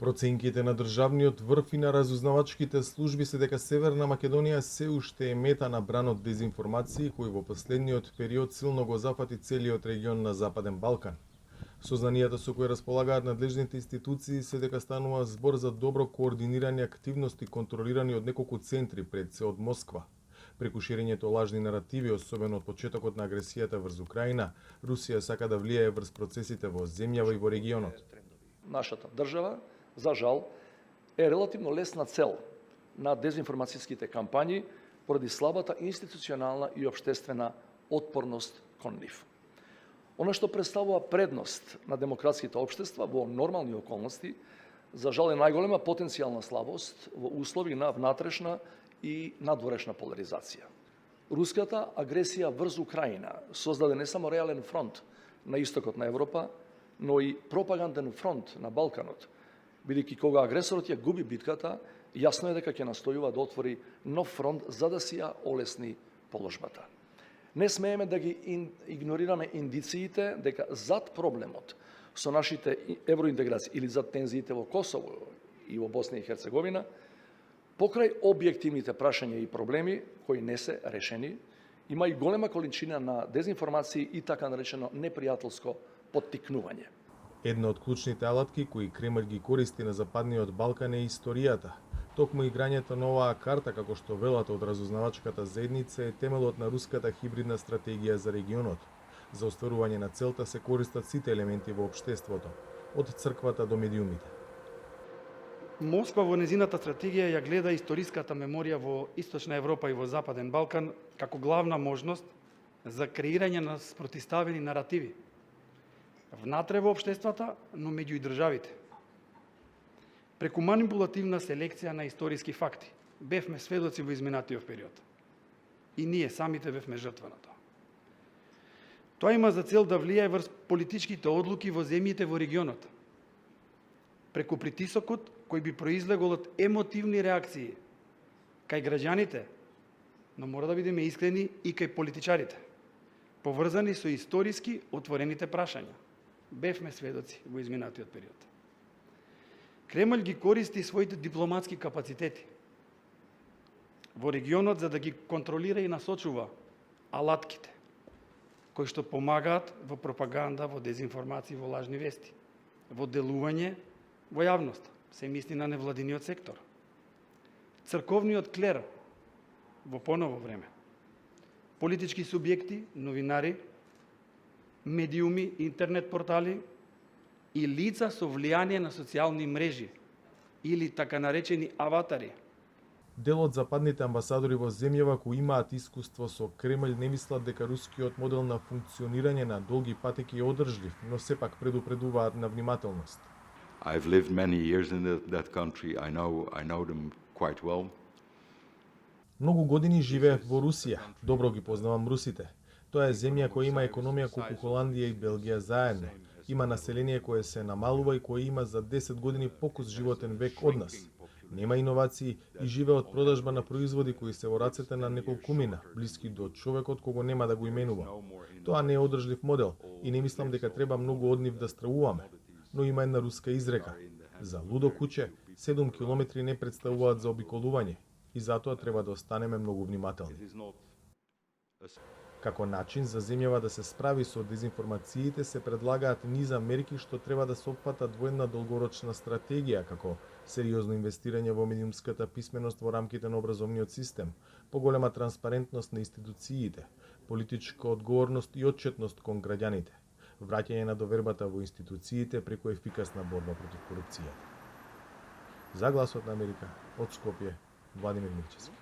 Проценките на државниот врв и на разузнавачките служби се дека Северна Македонија се уште е мета на бранот дезинформации кој во последниот период силно го зафати целиот регион на Западен Балкан. Сознанијата со кои располагаат надлежните институции се дека станува збор за добро координирани активности контролирани од неколку центри пред се од Москва. Преку ширењето лажни наративи, особено од почетокот на агресијата врз Украина, Русија сака да влијае врз процесите во земјава и во регионот. Нашата држава, за жал, е релативно лесна цел на дезинформацијските кампањи поради слабата институционална и општествена отпорност кон нив. Она што представува предност на демократските општества во нормални околности, за жал е најголема потенцијална слабост во услови на внатрешна и надворешна поларизација. Руската агресија врз Украина создаде не само реален фронт на истокот на Европа, но и пропаганден фронт на Балканот, бидејќи кога агресорот ја губи битката, јасно е дека ќе настојува да отвори нов фронт за да си ја олесни положбата. Не смееме да ги игнорираме индициите дека зад проблемот со нашите евроинтеграции или зад тензиите во Косово и во Босна и Херцеговина, покрај објективните прашања и проблеми кои не се решени, има и голема количина на дезинформации и така наречено непријателско поттикнување. Една од клучните алатки кои Кремљ ги користи на Западниот Балкан е историјата. Токму играњето на оваа карта, како што велат од разузнавачката заедница, е темелот на руската хибридна стратегија за регионот. За остварување на целта се користат сите елементи во општеството, од црквата до медиумите. Москва во незината стратегија ја гледа историската меморија во Источна Европа и во Западен Балкан како главна можност за креирање на спротиставени наративи внатре во општествата, но меѓу и државите. Преку манипулативна селекција на историски факти бевме сведоци во изминатиот период. И ние самите бевме жртва на тоа. Тоа има за цел да влијае врз политичките одлуки во земјите во регионот. Преку притисокот кој би произлегол од емотивни реакции кај граѓаните, но мора да бидеме искрени и кај политичарите, поврзани со историски отворените прашања. Бевме сведоци во изминатиот период. Кремљ ги користи своите дипломатски капацитети во регионот за да ги контролира и насочува алатките кои што помагаат во пропаганда, во дезинформации, во лажни вести, во делување во јавност, се мисли на невладиниот сектор, црковниот клер во поново време, политички субјекти, новинари, медиуми, интернет портали и лица со влијание на социјални мрежи или така наречени аватари. Дел од западните амбасадори во земјава кои имаат искуство со Кремљ не мислат дека рускиот модел на функционирање на долги патеки е одржлив, но сепак предупредуваат на внимателност. I've lived many years in that country. I know them quite well. Многу години живеев во Русија, добро ги познавам русите. Тоа е земја која има економија колку Холандија и Белгија заедно. Има население кое се намалува и кое има за 10 години покус животен век од нас. Нема иновации и живее од продажба на производи кои се во рацете на неколкумина, блиски до човекот кого нема да го именува. Тоа не е одржлив модел и не мислам дека треба многу од нив да стравуваме. Но има една руска изрека: за лудо куче 7 километри не представуваат за обиколување и затоа треба да останеме многу внимателни. Како начин за земјава да се справи со дезинформациите се предлагаат низа мерки што треба да се опфатат во една долгорочна стратегија, како сериозно инвестирање во медиумската писменост во рамките на образовниот систем, поголема транспарентност на институциите, политичка одговорност и отчетност кон граѓаните, враќање на довербата во институциите преку ефикасна борба против корупцијата. За Гласот на Америка, од Скопје, Владимир Мирчевски.